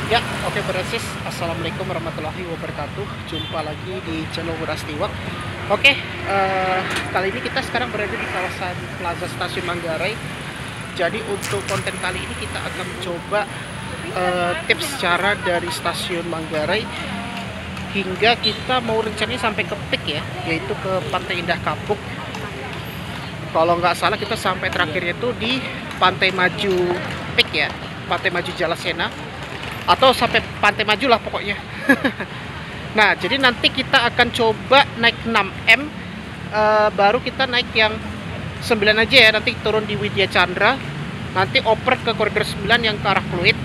Ya, oke Berasis. Assalamualaikum warahmatullahi wabarakatuh. Jumpa lagi di channel Berastiwak. Oke, kali ini kita sekarang berada di kawasan Plaza Stasiun Manggarai. Jadi untuk konten kali ini kita akan mencoba tips cara dari Stasiun Manggarai hingga kita mau rencananya sampai ke peak ya, yaitu ke Pantai Indah Kapuk. Kalau nggak salah kita sampai terakhirnya itu di Pantai Maju Peak ya, Pantai Maju Jalasena, atau sampai Pantai Maju lah pokoknya. Nah, jadi nanti kita akan coba naik 6M, baru kita naik yang 9 aja ya, nanti turun di Widya Chandra, nanti oper ke koridor 9 yang ke arah Pluit,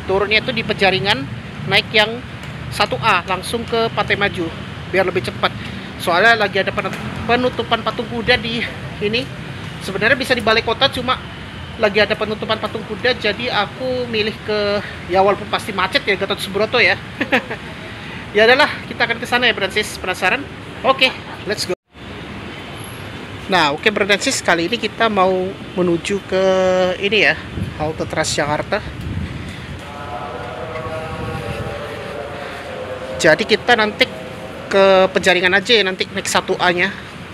turunnya itu di Pejaringan, naik yang 1A langsung ke Pantai Maju biar lebih cepat. Soalnya lagi ada penutupan patung kuda di ini. Sebenarnya bisa di balai kota, cuma lagi ada penutupan patung kuda, jadi aku milih ke, ya walaupun pasti macet ya, Gatot Subroto ya. Ya adalah, kita akan ke sana ya Bransis. Penasaran? Oke, let's go. Nah, oke Bransis, kali ini kita mau menuju ke ini ya, halte Transjakarta. Jadi kita nanti ke Penjaringan aja ya, nanti naik 1A nya,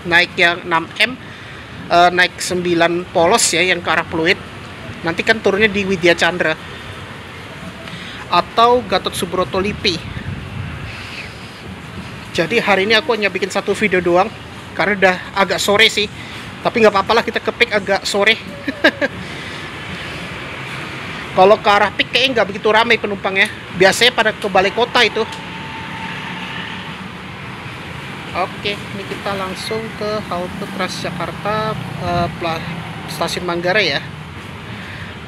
naik yang 6M, naik 9 polos ya yang ke arah Pluit, nanti kan turunnya di Widya Chandra atau Gatot Subroto Lipi. Jadi hari ini aku hanya bikin satu video doang karena udah agak sore sih, tapi nggak apa-apa lah, kita ke peak agak sore. Kalau ke arah peak kayaknya nggak begitu ramai penumpangnya, biasanya pada ke balai kota itu. Oke, ini kita langsung ke halte Transjakarta, Stasiun Manggarai ya.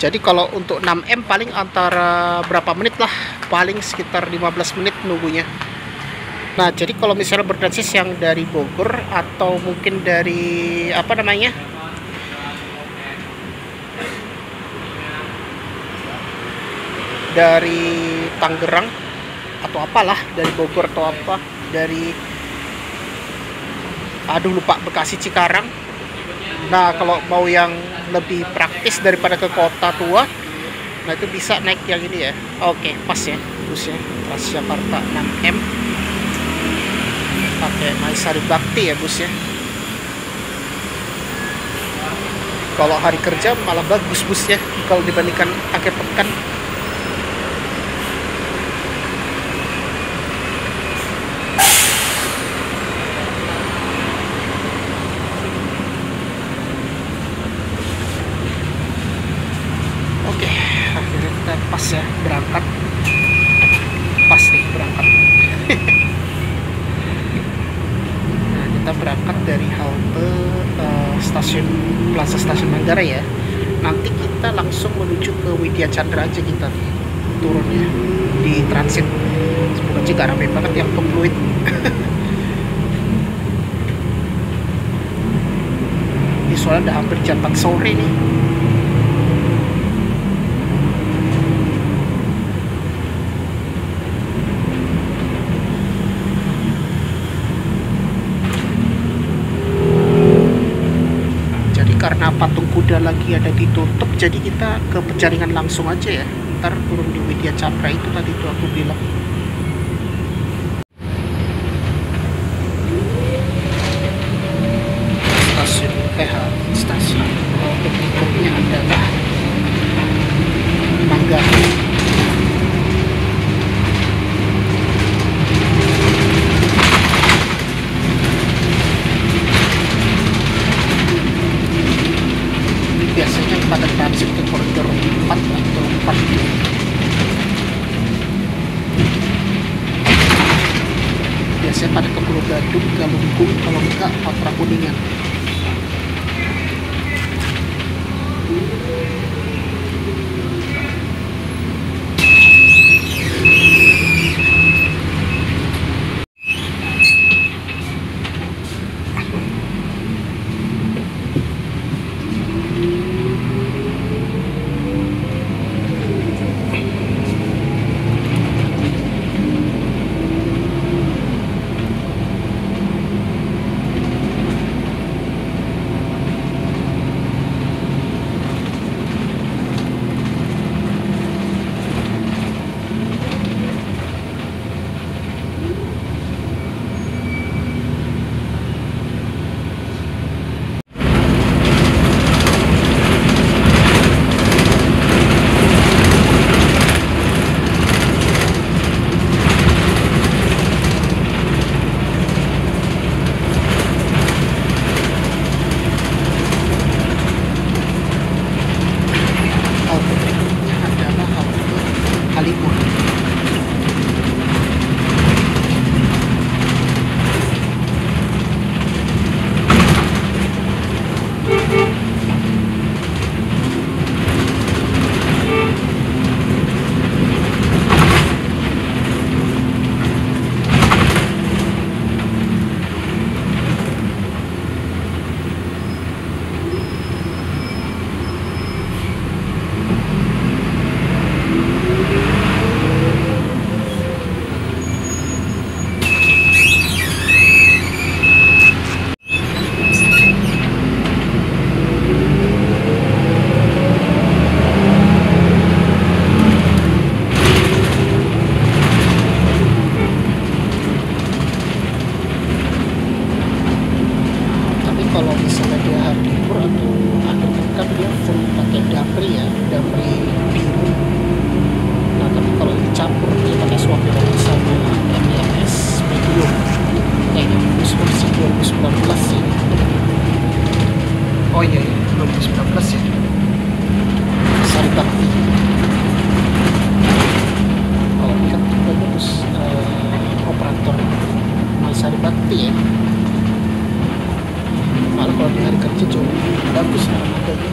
Jadi kalau untuk 6M paling antara berapa menit lah, paling sekitar 15 menit nunggunya. Nah, jadi kalau misalnya bertransit yang dari Bogor atau mungkin dari apa namanya, dari Tangerang atau apalah, dari Bogor atau apa, dari lupa, Bekasi, Cikarang. Nah, kalau mau yang lebih praktis daripada ke kota tua, nah itu bisa naik yang ini ya. Oke, pas ya busnya, Transjakarta 6M, pakai Maisari Bakti ya busnya. Kalau hari kerja malah bagus busnya kalau dibandingkan akhir pekan. Pas ya berangkat, pas nih berangkat. Nah, kita berangkat dari halte stasiun Plaza Stasiun Manggarai ya. Nanti kita langsung menuju ke Widya Chandra aja, kita turunnya di transit. Semoga aja gak rame banget yang ke Pluit. Ini soalnya udah hampir jam 4 sore nih. Karena patung kuda lagi ada ditutup, jadi kita ke Penjaringan langsung aja ya. Ntar turun di Widya Chandra itu tadi tuh aku bilang. Stasiun untuk berikutnya adalah Manggarai. Biasanya pada transit ke koridor 4 atau 4. Biasanya pada ke Pulau Gadung, Galunggung, kalau enggak Patra Kuningan. libur. Kalau misalnya dia hari libur atau akhir pekan dia full pakai Damri ya, Damri biru. Nah tapi kalau dicampur dia pakai swap sama MIS medium kayaknya versi 2019 sih. Oh iya ya 2019 ya, Sari Bakti. Kalau ini kan bagus operator Sari Bakti ya. Malah kalau di hari kerja jauh bagus harganya.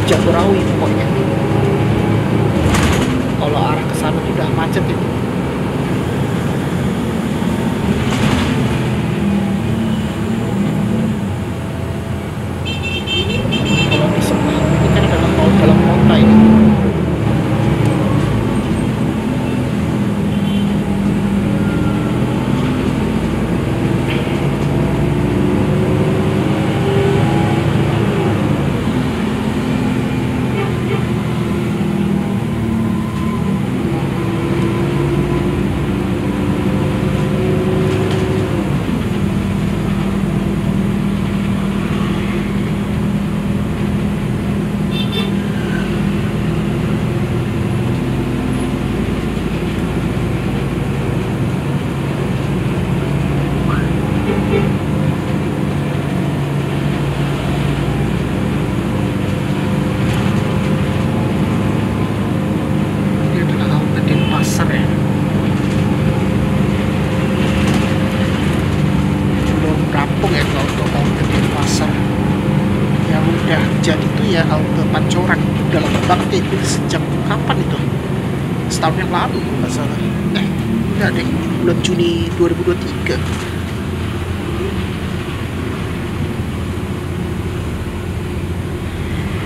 Jagorawi pokoknya. Kalau arah ke sana tuh udah macet itu. Kalau di sebelah ini kan adalah tol dalam kota ini. Jadi itu ya halte Pancoran. Udah lama banget itu, sejak kapan itu? Setahun yang lalu nggak salah. Enggak deh, bulan Juni 2023.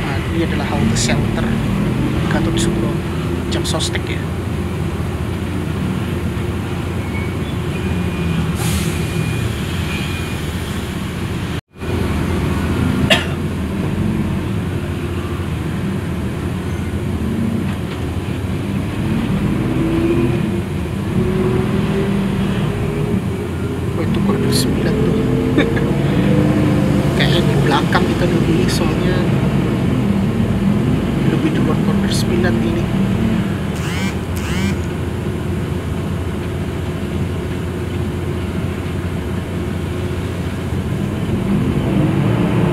Nah, ini adalah halte shelter Gatot Subroto Jam Sostek ya. Belakang kita dulu soalnya lebih duluan corner 9 ini.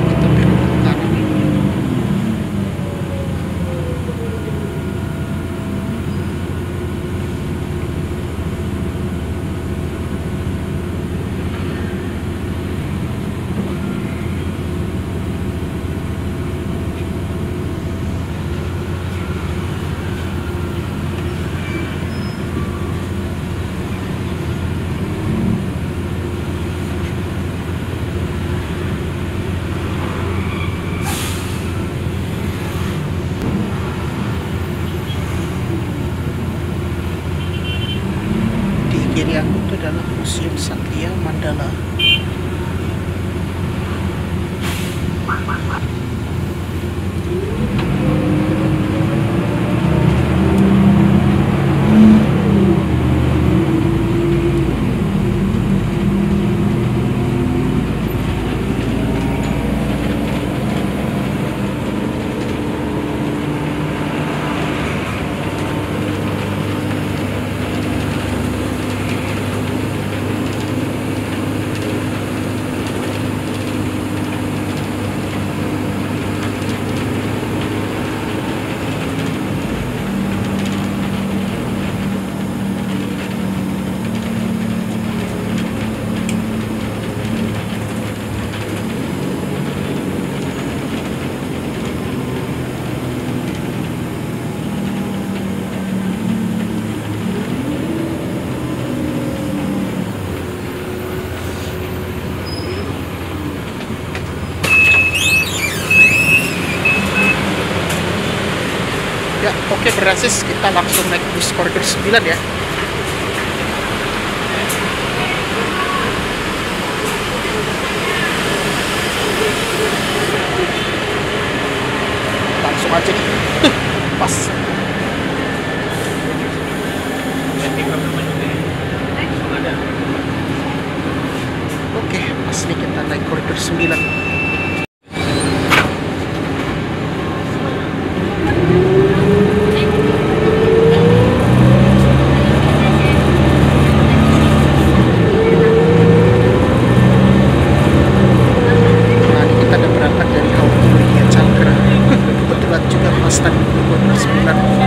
Kita belok ke kanan. Kiri aku itu adalah Museum Satria Mandala. Ya, oke, berhasil. Kita langsung naik bus koridor 9 ya. Langsung aja nih. Pas. Oke, pas nih kita naik koridor 9. Kebetulan juga pas tadi koridor 9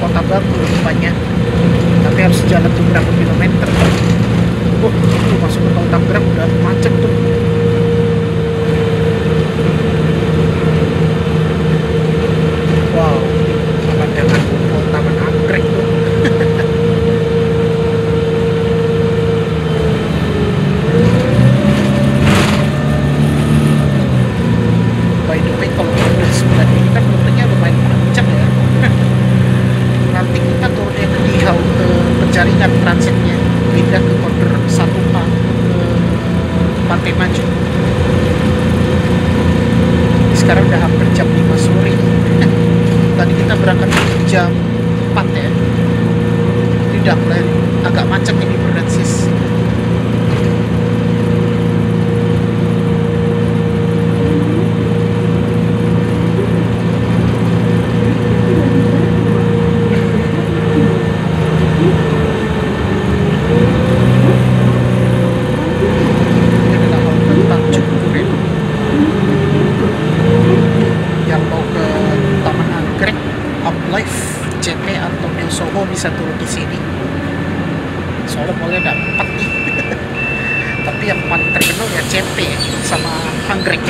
kota baru rupanya, tapi harus jalan beberapa kilometer. Oh, itu masuk ke tol Tangerang udah macet tuh. Wow, pemandangan Mall Taman Anggrek tuh. By the way, kalau udah 9 ini kan rutenya lumayan panjang ya. Nanti kita turunnya di halte Penjaringan transitnya, pindah ke koridor 1A ke Pantai Maju. Sekarang udah hampir jam 5 sore. Tadi kita berangkat jam 4 ya. Tidak mulai agak macet ini Bernarsis. Bisa turun di sini soalnya boleh ada 4 nih. Tapi yang paling terkenal ya CP sama Anggrek.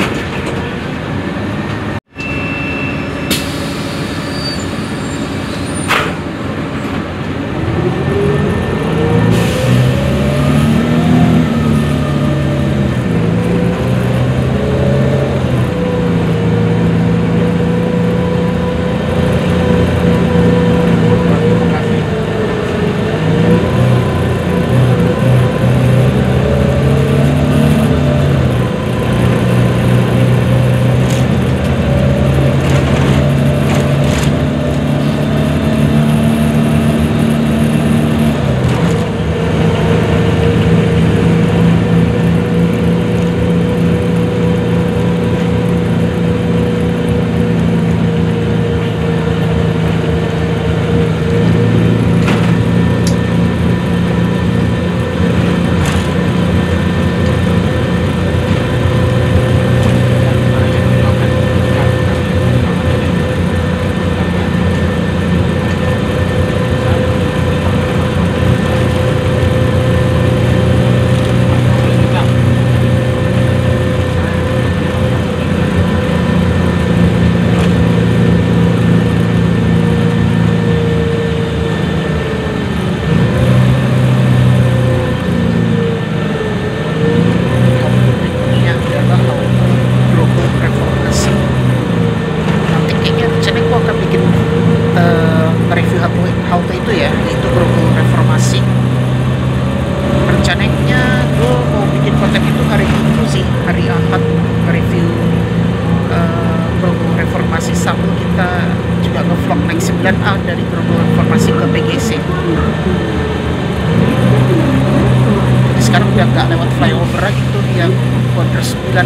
Halte itu ya, yaitu Grogol Reformasi. Rencananya gue mau bikin konten itu hari Minggu sih, hari Ahad, review Grogol Reformasi sambil kita juga nge-vlog naik 9A dari Grogol Reformasi ke PGC. Jadi sekarang udah nggak lewat flyover lagi tuh yang koridor 9.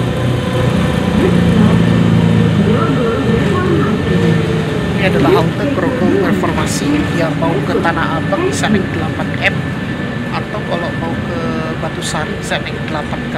Ini adalah halte Grogol Reformasi. Yang mau ke Tanah Abang bisa naik 8M, atau kalau mau ke Batu Sari bisa naik 8K.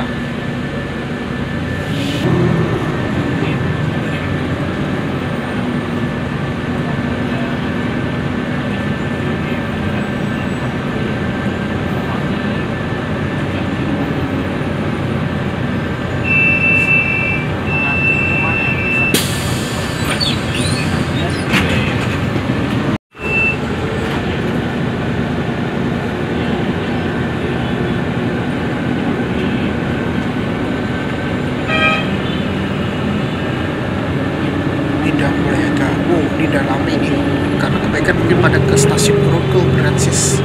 Dalam ini karena kebaikan mungkin pada ke stasiun Grogol Bernarsis.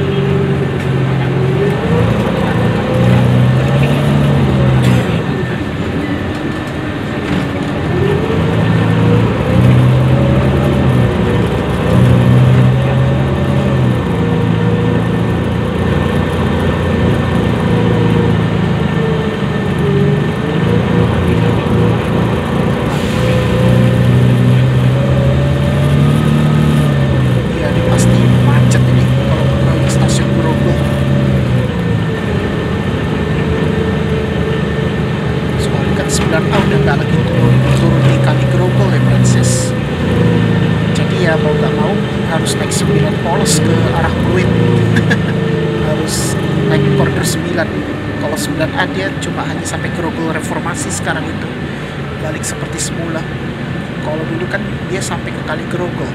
Stasiun polos ke arah Pluit. Harus naik koridor 9. Kalau 9A dia cuma hanya sampai Grogol Reformasi sekarang itu. Balik seperti semula. Kalau dulu kan dia sampai ke Kali Grogol.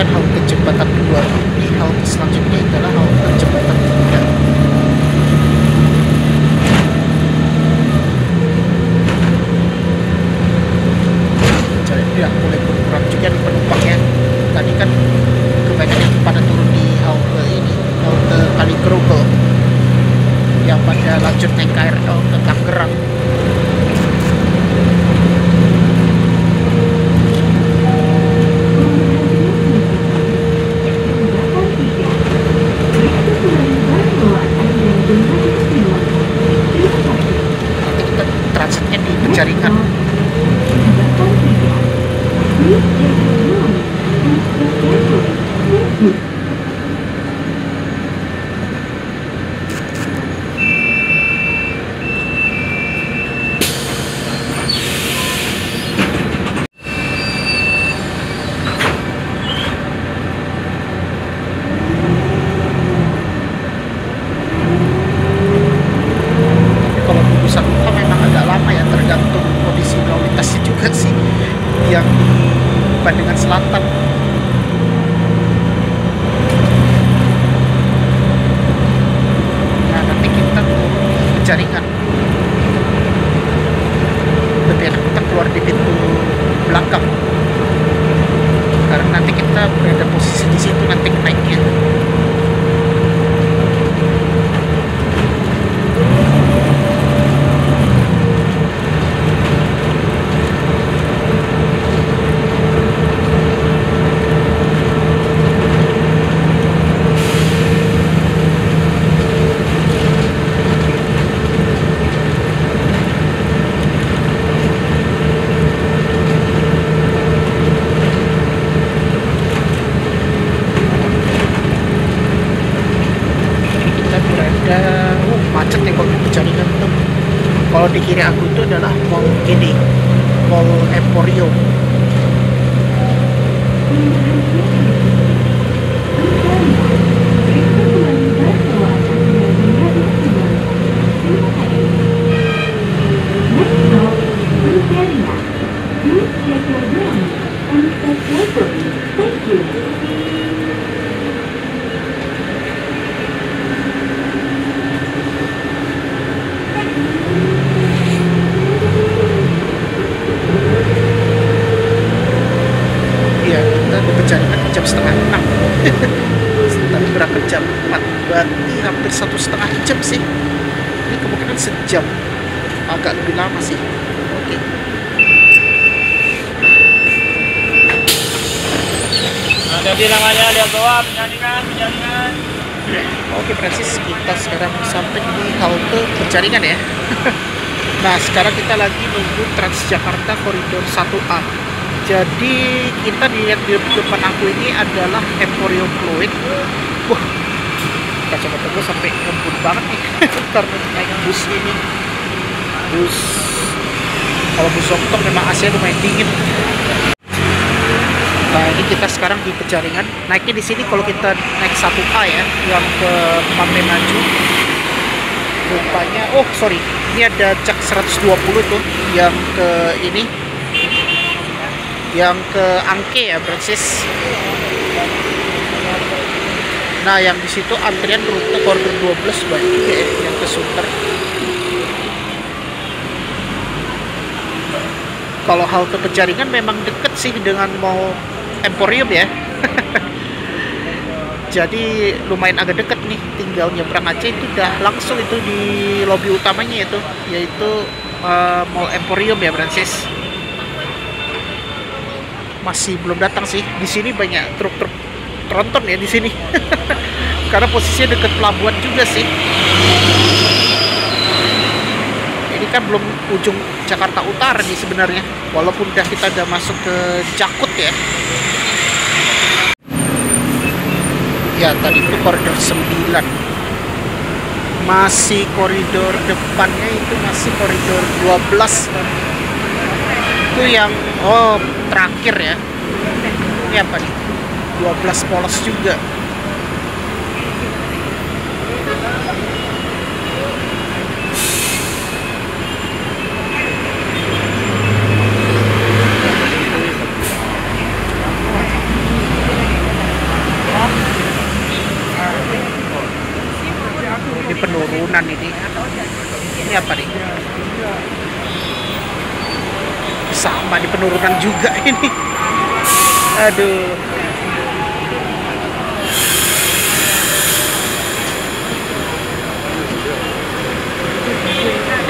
Halte jembatan 2, di halte selanjutnya adalah halte jembatan 3. Jadi dia mulai berkurang juga nih penumpangnya. Tadi kan kebanyakan yang pada turun di halte ini, halte Kali Grogol, yang pada lanjut naik KRL ke Tangerang. Transitnya di Penjaringan. Yang Bandungan Selatan. Nah, nanti kita turun di Penjaringan. Lebih enak kita keluar di pintu belakang, karena nanti kita berada posisi di situ nanti naiknya. Macet nih kalau di Penjaringan tuh. Kalau di kiri aku itu adalah mall ini, Mall Emporium. Jam setengah 6. Tadi berangkat jam 4, berarti hampir 1,5 jam sih. Ini kemungkinan sejam, agak lebih lama sih. Oke. Jadi namanya lihat bawah Penjaringan. Oke Francis, kita sekarang sampai di halte Penjaringan ya. Nah, sekarang kita lagi nunggu Transjakarta koridor 1A. Jadi kita dilihat di depan aku ini adalah Emporium Pluit. Wah, kacamata gue sampai ngebut banget nih karena naik bus ini. Kalau bus Zongtong memang AC lumayan dingin. Nah, ini kita sekarang di Penjaringan. Naiknya di sini kalau kita naik 1A ya, yang ke Pantai Maju. Rupanya, oh sorry, ini ada Jak 120 tuh yang ke ini, yang ke Angke ya, Francis. Nah, yang di situ antrian rute koridor 12 banyak ya, yang ke Sunter. Kalau halte Penjaringan memang deket sih dengan Mall Emporium ya. Jadi lumayan agak deket nih, tinggal nyebrang aja itu udah langsung itu di lobi utamanya itu, yaitu Mall Emporium ya, Francis. Masih belum datang sih. Di sini banyak truk-truk tronton ya di sini. Karena posisinya dekat pelabuhan juga sih. Ini kan belum ujung Jakarta Utara nih sebenarnya. Walaupun kita udah masuk ke Jakut ya. Ya, tadi itu koridor 9. Masih koridor depannya itu masih koridor 12. Itu yang terakhir ya. Ini apa nih? 12 polos juga. Ini penurunan ini. Ini apa nih? Sama di penurunan juga ini. Aduh.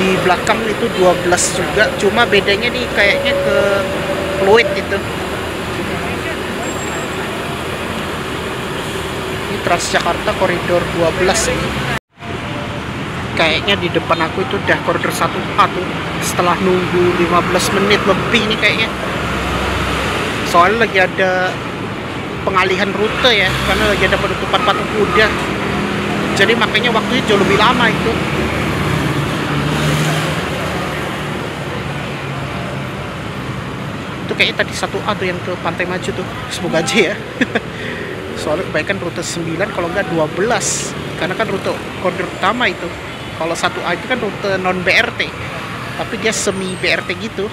Di belakang itu 12 juga, cuma bedanya nih kayaknya ke fluid itu. Ini Transjakarta koridor 12 ini. Kayaknya di depan aku itu udah koridor 1A tuh. Setelah nunggu 15 menit lebih nih kayaknya. Soalnya lagi ada pengalihan rute ya, karena lagi ada penutupan patung kuda. Jadi makanya waktunya jauh lebih lama itu. Itu kayaknya tadi 1A tuh yang ke Pantai Maju tuh. Semoga aja ya. Soalnya kebanyakan rute 9 kalau enggak 12. Karena kan rute koridor utama itu. Kalau 1A itu kan rute non BRT, tapi dia semi BRT gitu.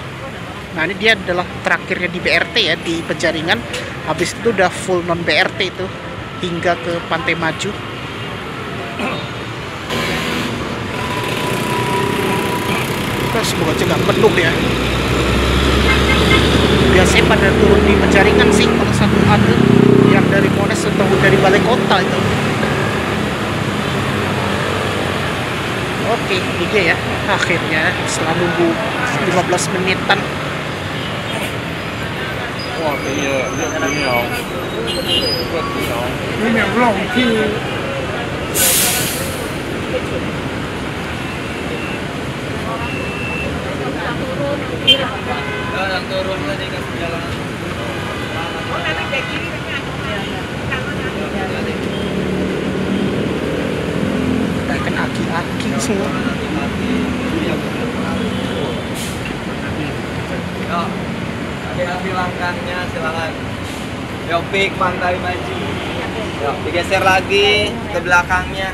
Nah, ini dia adalah terakhirnya di BRT ya, di Penjaringan. Habis itu udah full non BRT itu hingga ke Pantai Maju. Nah, semoga aja nggak penuh ya. Biasanya pada turun di Penjaringan sih kalau 1A tuh, yang dari Monas atau dari Balai Kota itu. Oke, ini dia ya. Akhirnya setelah nunggu 15 menitan. Wah, iya, ini ya. Ini yang belum Yang turun tadi ke jalan. Kan aki-aki semua. Yo, hati-hati langkahnya, silakan. Yo, pik Pantai Maju. Yo, digeser lagi ke belakangnya.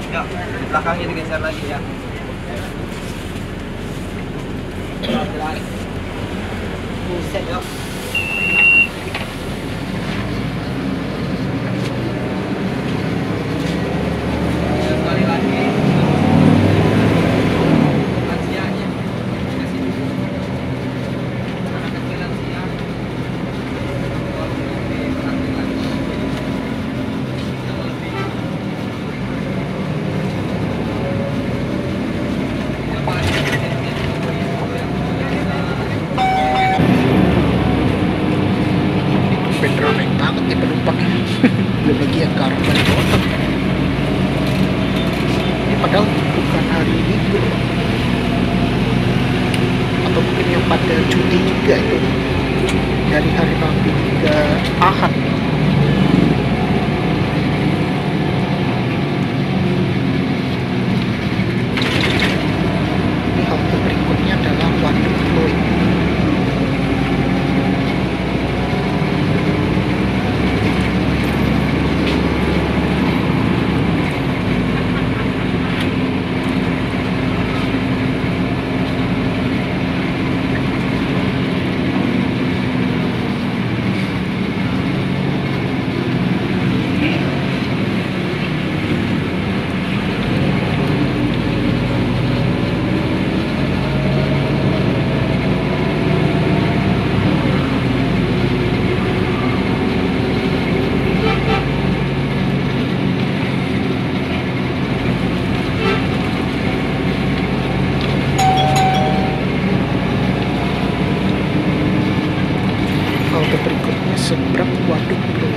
Yo, di belakangnya digeser lagi ya. Buset, yo. Sekali lagi. Lansianya. Kasih dulu. Anak kecil lansia. Ramai banget nih penumpangnya. Belum lagi yang ke arah Balai Kota. Ini padahal bukan hari libur, atau mungkin yang pada cuti juga itu, dari hari Rabu hingga Ahad. Ini halte berikutnya adalah Waduk Pluit. nabrak waduk bro.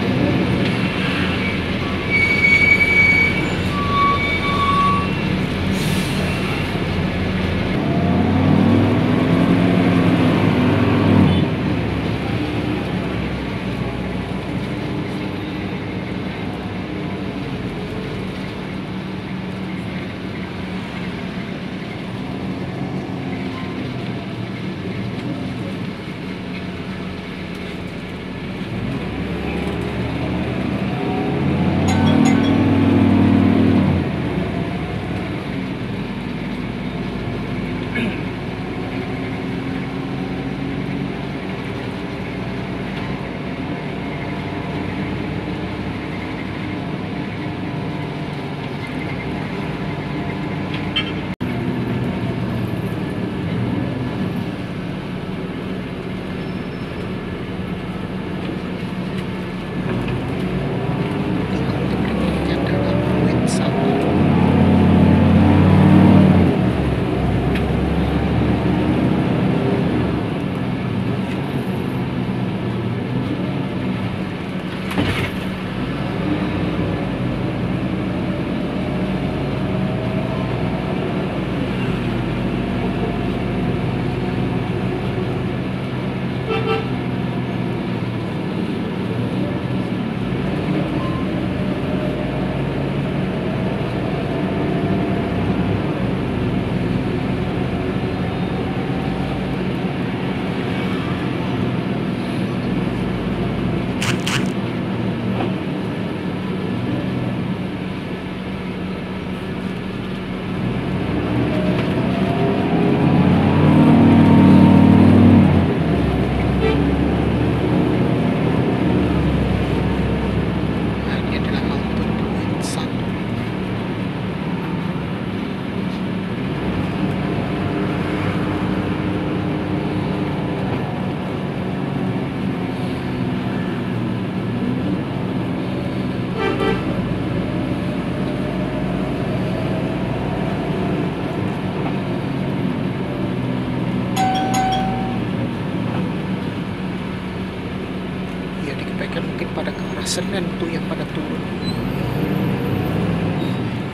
Mungkin pada ke arah Senen tuh yang pada turun,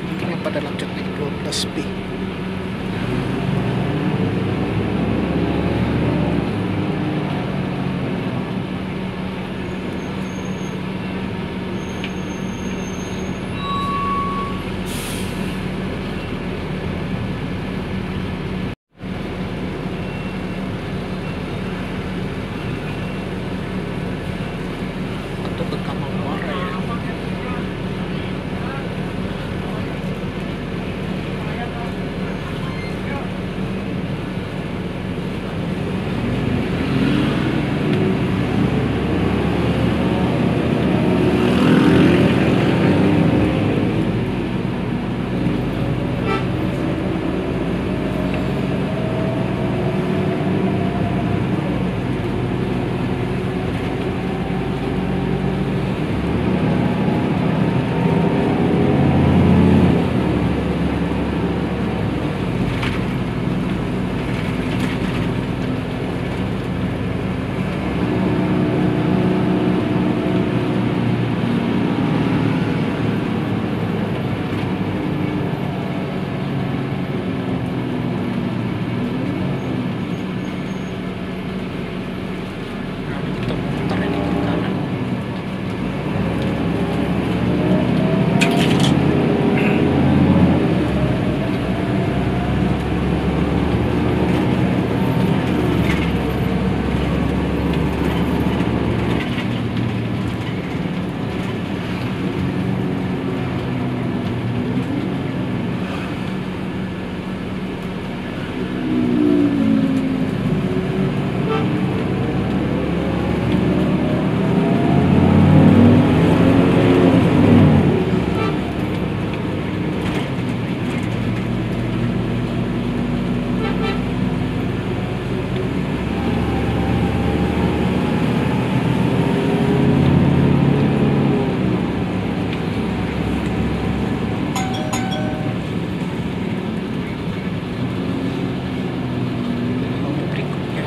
mungkin yang pada lanjut naik 12B.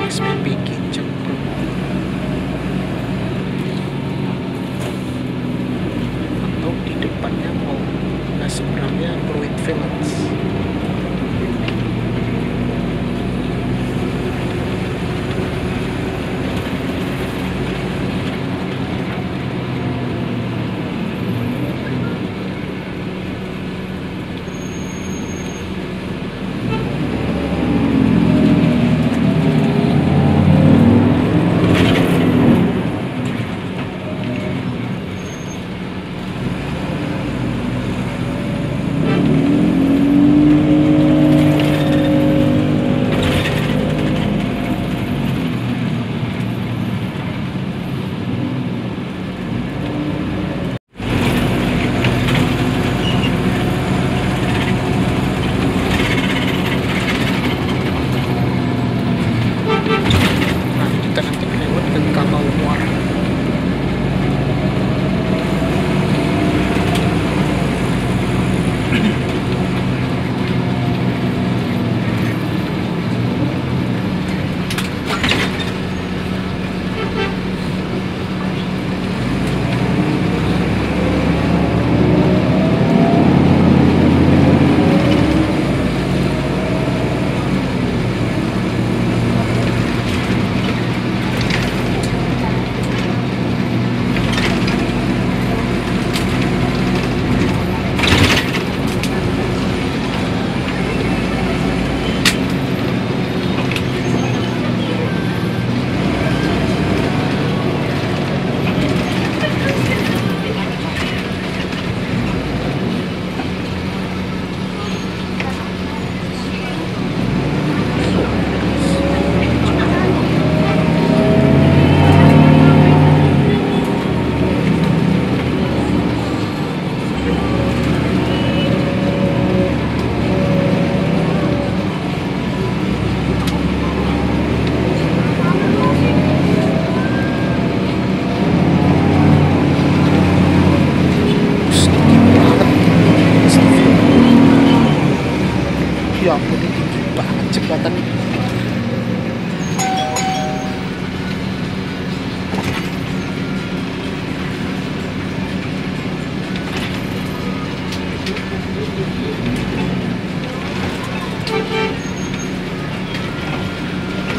SPP Kinceng Pro.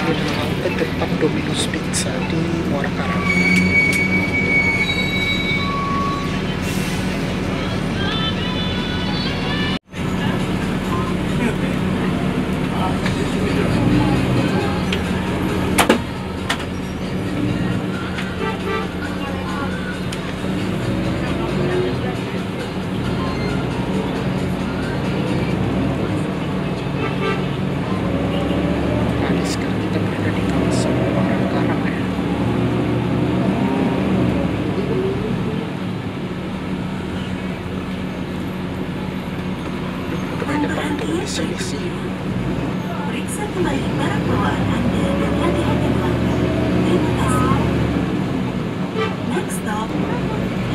Ini adalah halte depan Domino's Pizza di Muara Karang. Sekarang kita berada di kawasan Muara Karang ya. Ada patung di sini sih. Periksa kembali barang bawaan Anda dan hati-hati pelanggan. Terima kasih. Next stop,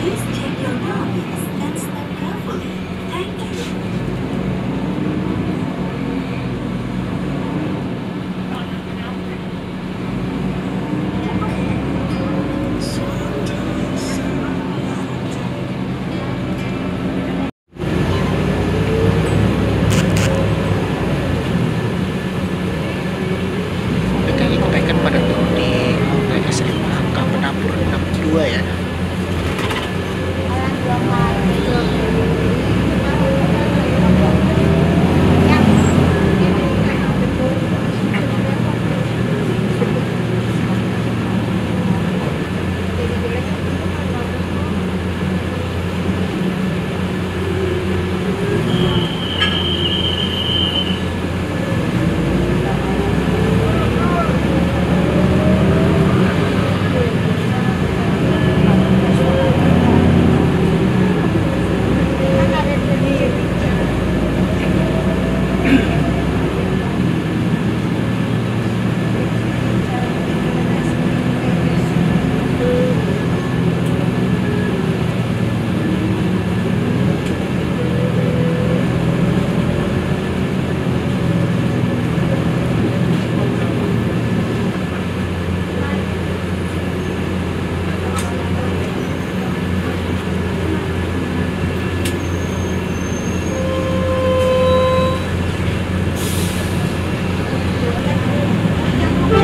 please check your belongings and step carefully. Thank you. Kali kebaikan pada turun di SMA angka penabur 62 ya.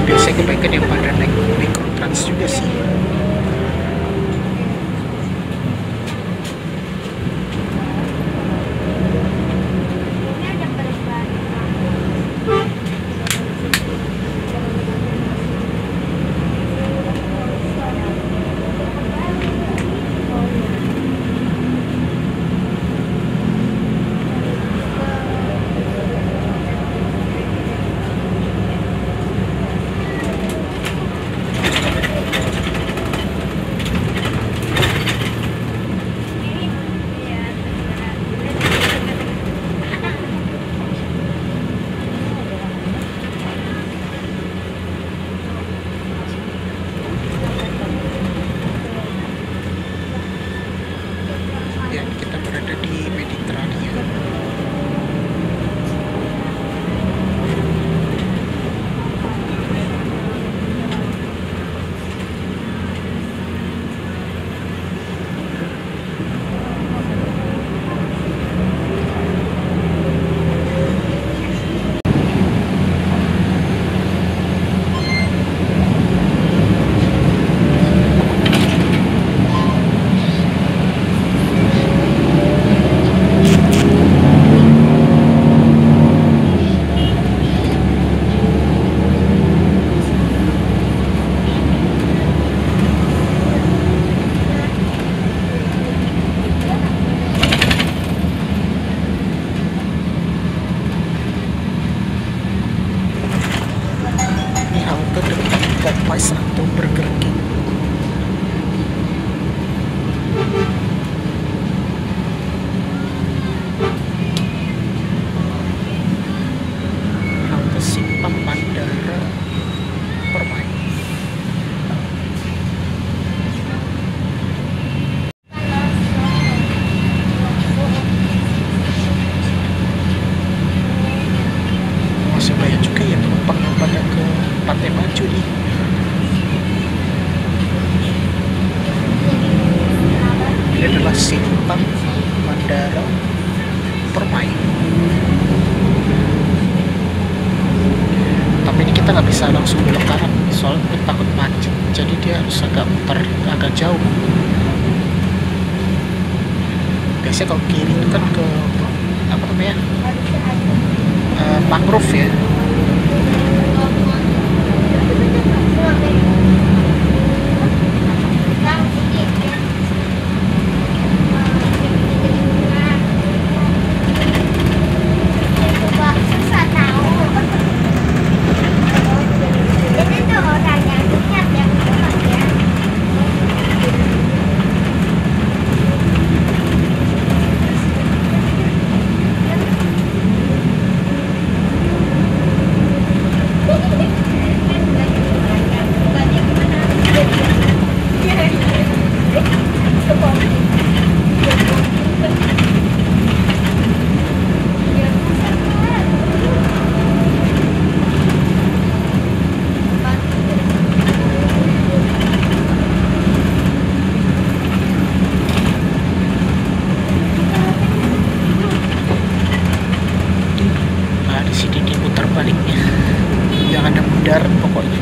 Biasanya kebaikan yang pada naik Mikrotrans juga sih. Ya, kita berada di Mediterania. Ini halte dekat Popeyes atau Burger King. Halte Simpang Bandara Permai. Masih banyak juga ya penumpang yang pada ke Pantai Maju nih. nggak langsung belok kanan, soalnya takut macet, jadi dia harus agak muter agak jauh. Biasanya kalau kiri itu kan ke apa namanya, mangrove ya. Darat pokoknya.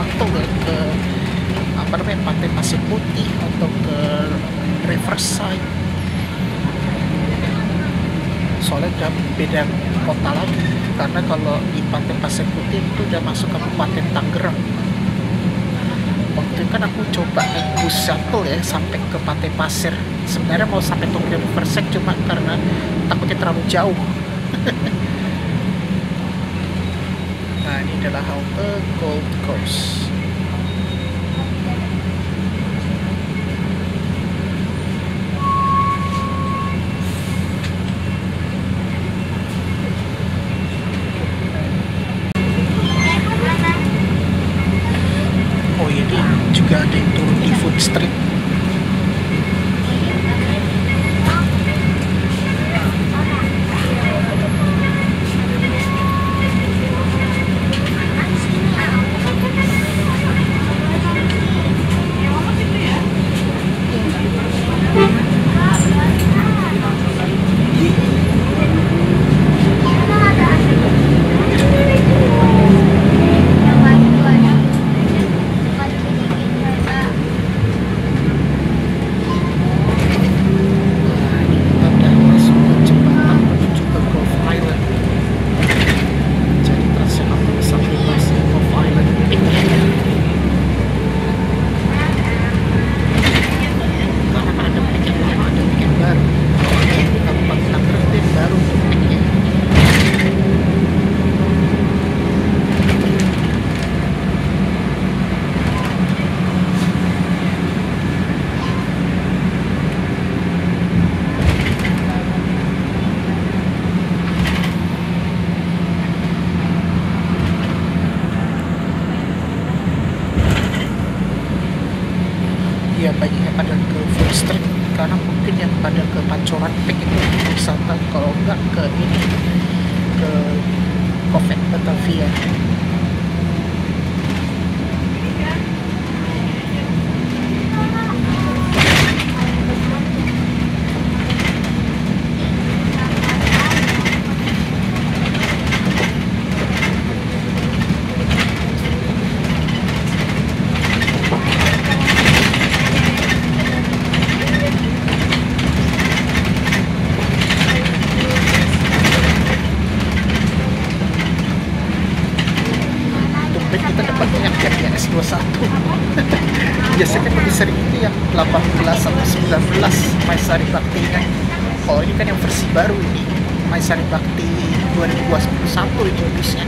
Shuttle ya, ke apa namanya, Pantai Pasir Putih atau ke Riverside. Soalnya udah beda kota lagi, karena kalau di Pantai Pasir Putih itu udah masuk Kabupaten Tangerang. Waktu itu kan aku coba naik bus shuttle ya sampai ke Pantai Pasir. Sebenarnya mau sampai Tokyo Riverside, cuma karena takutnya terlalu jauh. Nah, ini adalah halte Gold Coast. Oh, ini juga ada yang turun di Food Street. Ya, banyak yang pada ke Food Street karena mungkin yang pada ke Pancoran Peak itu wisata, kalau enggak ke ini, ke Covet Batavia. Kita dapat banyak yang S21. Biasanya kan lebih sering itu yang 18 atau 19 Maesari Baktinya. Kalau ini kan yang versi baru ini, Maesari Bakti 2021 ini busnya.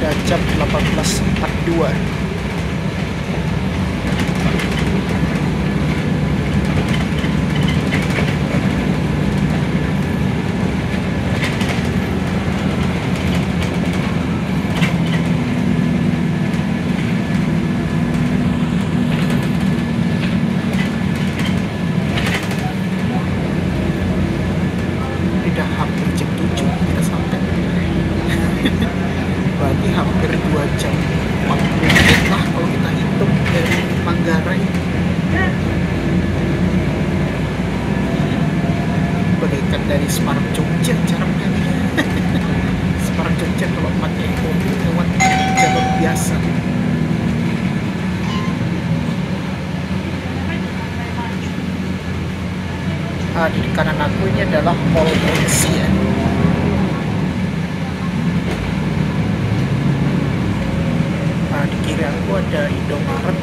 pada jam 18.42. Udah hampir jam 7 kita sampai. Berarti hampir 2 jam 40 menit lah kalau kita hitung dari Manggarai. Bagaikan dari Semarang Jogja jaraknya nih. Semarang Jogja kalau pakai mobil lewat jalur biasa. Di kanan aku ini adalah Mall Galaxy ya. Di kiri aku ada Indomaret.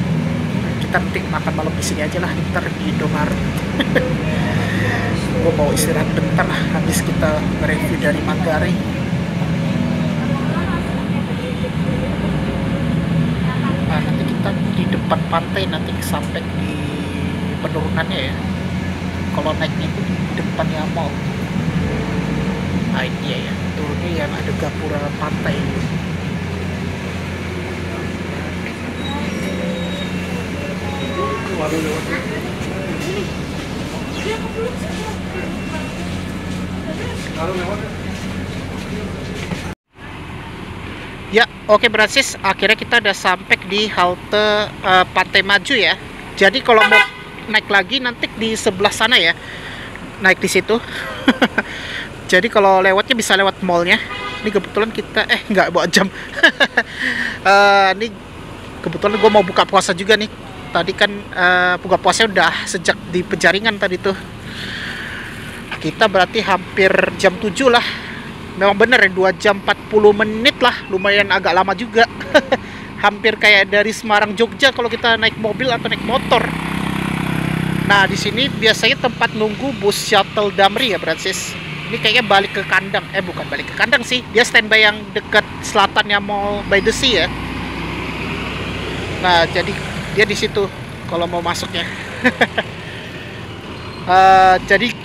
Kita nanti makan malam di sini aja lah, ntar di Indomaret. Gue mau istirahat bentar lah habis kita nge-review dari Manggarai. Nanti kita di depan pantai, nanti sampai di penurunannya ya. Kalau naiknya itu di depannya mall. Nah ini dia ya, turunnya yang ada gapura pantai. Ya, oke Brancis, akhirnya kita udah sampai di halte Pantai Maju ya. Jadi kalau mau naik lagi nanti di sebelah sana ya, naik di situ. Jadi kalau lewatnya bisa lewat mallnya. Ini kebetulan kita nggak bawa jam. Ini kebetulan gue mau buka puasa juga nih. Tadi kan buka puasa udah sejak di Penjaringan tadi tuh. Kita berarti hampir jam 7 lah. Memang bener ya, 2 jam 40 menit lah. Lumayan agak lama juga. Hampir kayak dari Semarang Jogja kalau kita naik mobil atau naik motor. Nah, di sini biasanya tempat nunggu bus shuttle Damri ya, Brancis. Ini kayaknya balik ke kandang. Bukan balik ke kandang sih. Dia standby yang dekat selatannya Mall by the Sea ya. Nah, jadi dia di situ kalau mau masuknya. Jadi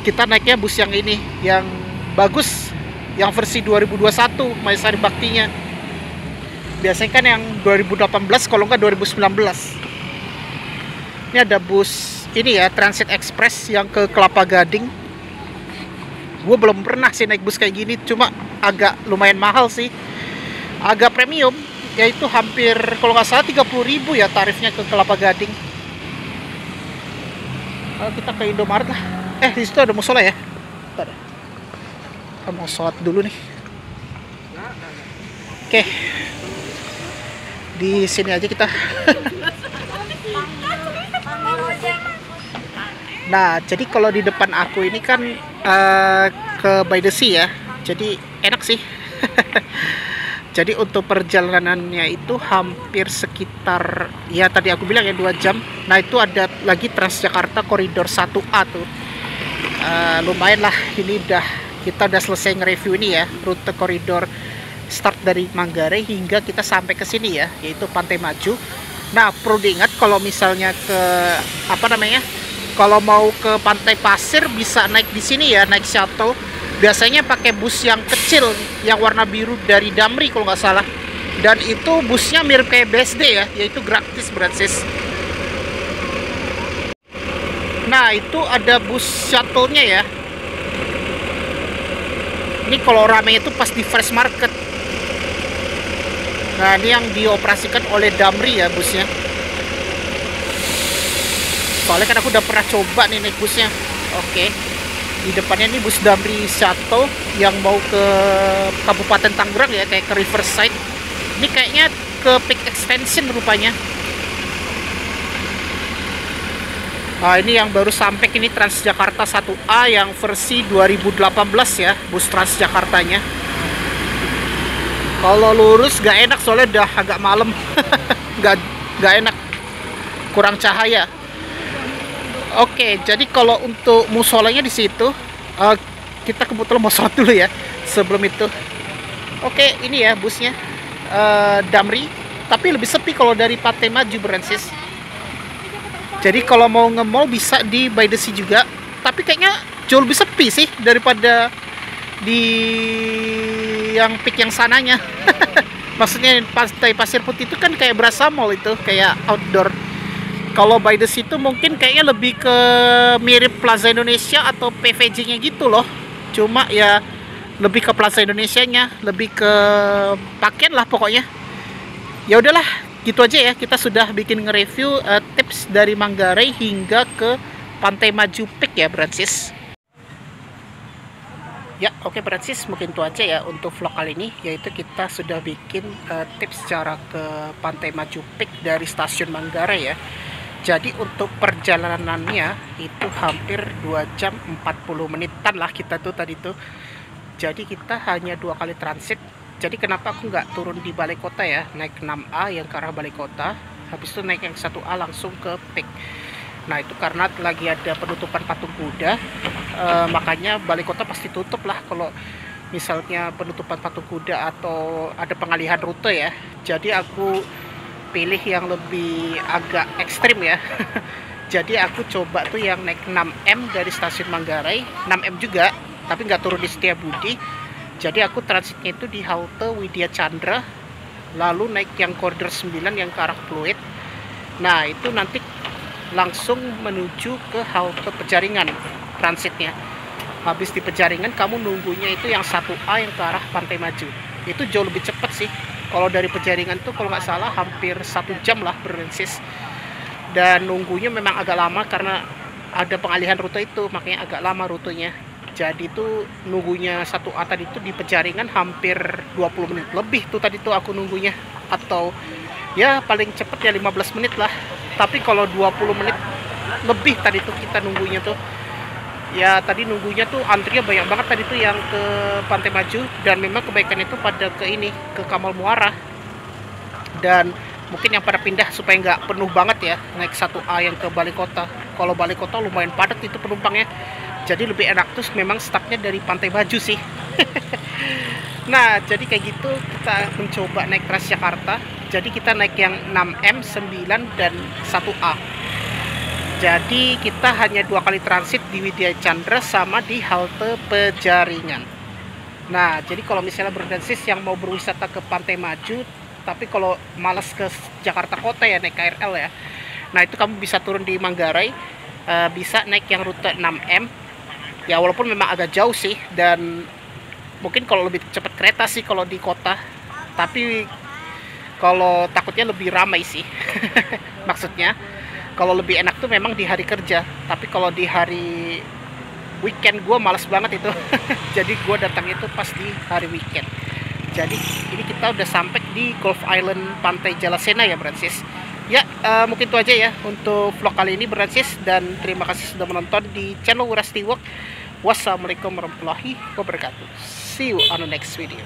kita naiknya bus yang ini, yang bagus, yang versi 2021 Maesari Baktinya. Biasanya kan yang 2018 kalau nggak 2019. Ini ada bus ini ya, Transit Express yang ke Kelapa Gading. Gue belum pernah sih naik bus kayak gini, cuma agak lumayan mahal sih, agak premium, yaitu hampir kalau nggak salah 30.000 ya tarifnya ke Kelapa Gading. Kita ke Indomaret lah. Di situ ada musola ya. Bentar. Kita mau sholat dulu nih. Oke. Di sini aja kita. Nah, jadi kalau di depan aku ini kan ke by the Sea ya. Jadi enak sih. Jadi untuk perjalanannya itu hampir sekitar, ya tadi aku bilang ya 2 jam. Nah itu ada lagi Transjakarta Koridor 1A tuh. Lumayan lah, ini kita udah selesai nge-review ini ya, rute koridor start dari Manggarai hingga kita sampai ke sini ya, yaitu Pantai Maju. Nah perlu diingat kalau misalnya ke kalau mau ke Pantai Pasir bisa naik di sini ya, naik shuttle. Biasanya pakai bus yang kecil yang warna biru dari Damri kalau nggak salah, dan itu busnya mirip kayak BSD ya, yaitu gratis Brancis. Nah itu ada bus shuttle-nya ya. Ini kalau rame itu pas di Fresh Market. Nah ini yang dioperasikan oleh Damri ya busnya. Soalnya kan aku udah pernah coba nih naik busnya. Oke. Di depannya ini bus Damri Shuttle yang mau ke Kabupaten Tangerang ya, kayak ke Riverside. Ini kayaknya ke Peak Extension rupanya. Nah, ini yang baru sampai ini Transjakarta 1A yang versi 2018 ya, bus Transjakartanya. Kalau lurus gak enak soalnya udah agak malam. gak enak, kurang cahaya. Oke, jadi kalau untuk musolanya di situ, kita kebetulan mau sholat dulu ya sebelum itu. Oke, ini ya busnya. Damri, tapi lebih sepi kalau dari Pantai Maju, Francis. Jadi kalau mau nge-mall bisa di By the Sea juga, tapi kayaknya jauh lebih sepi sih daripada di yang peak yang sananya. Maksudnya Pantai Pasir Putih itu kan kayak berasa mall, itu kayak outdoor. Kalau By the Sea itu mungkin kayaknya lebih ke mirip Plaza Indonesia atau PVJ-nya gitu loh. Cuma ya lebih ke Plaza Indonesianya, lebih ke pakaian lah pokoknya. Ya udahlah, gitu aja ya. Kita sudah bikin nge-review tips dari Manggarai hingga ke Pantai Maju Peak ya, Francis. Ya, oke Francis, mungkin itu aja ya untuk vlog kali ini, yaitu kita sudah bikin tips cara ke Pantai Maju Peak dari stasiun Manggarai ya. Jadi untuk perjalanannya itu hampir 2 jam 40 menitan lah kita tuh tadi tuh. Jadi kita hanya 2 kali transit. Jadi kenapa aku nggak turun di balai kota ya, naik 6A yang ke arah balai kota, habis itu naik yang 1A langsung ke Peak. Nah itu karena lagi ada penutupan patung kuda, makanya balai kota pasti tutup lah kalau misalnya penutupan patung kuda atau ada pengalihan rute ya. Jadi aku pilih yang lebih agak ekstrim ya. Jadi aku coba tuh yang naik 6M dari stasiun Manggarai, 6M juga, tapi nggak turun di Setiabudi. Jadi aku transitnya itu di halte Widya Chandra, lalu naik yang koridor 9 yang ke arah Pluit. Nah itu nanti langsung menuju ke halte Penjaringan transitnya. Habis di Penjaringan kamu nunggunya itu yang 1A yang ke arah Pantai Maju. Itu jauh lebih cepat sih. Kalau dari Penjaringan tuh kalau nggak salah hampir 1 jam lah Francis. Dan nunggunya memang agak lama karena ada pengalihan rute itu, makanya agak lama rutenya. Jadi tuh nunggunya 1A tadi tuh di Penjaringan hampir 20 menit lebih tuh tadi tuh aku nunggunya. Atau ya paling cepet ya 15 menit lah. Tapi kalau 20 menit lebih tadi tuh kita nunggunya tuh. Ya tadi nunggunya tuh antrinya banyak banget tadi tuh yang ke Pantai Maju. Dan memang kebaikan itu pada ke ini, ke Kamal Muara. Dan mungkin yang pada pindah supaya nggak penuh banget ya naik 1A yang ke Balai Kota. Kalau Balai Kota lumayan padat itu penumpangnya. Jadi lebih enak tuh memang startnya dari Pantai Maju sih. Nah jadi kayak gitu kita mencoba naik Transjakarta. Jadi kita naik yang 6M, 9 dan 1A. Jadi kita hanya 2 kali transit di Widya Chandra sama di halte Penjaringan. Nah jadi kalau misalnya Francis yang mau berwisata ke Pantai Maju, tapi kalau malas ke Jakarta Kota ya naik KRL ya. Nah itu kamu bisa turun di Manggarai, bisa naik yang rute 6M. Ya walaupun memang agak jauh sih, dan mungkin kalau lebih cepat kereta sih kalau di kota. Tapi kalau takutnya lebih ramai sih. Maksudnya kalau lebih enak tuh memang di hari kerja. Tapi kalau di hari weekend gue males banget itu. Jadi gue datang itu pas di hari weekend. Jadi ini kita udah sampai di Golf Island Pantai Jalasena ya Francis. Ya mungkin itu aja ya untuk vlog kali ini Francis. Dan terima kasih sudah menonton di channel Wirasti Walk. Wassalamualaikum warahmatullahi wabarakatuh. See you on the next video.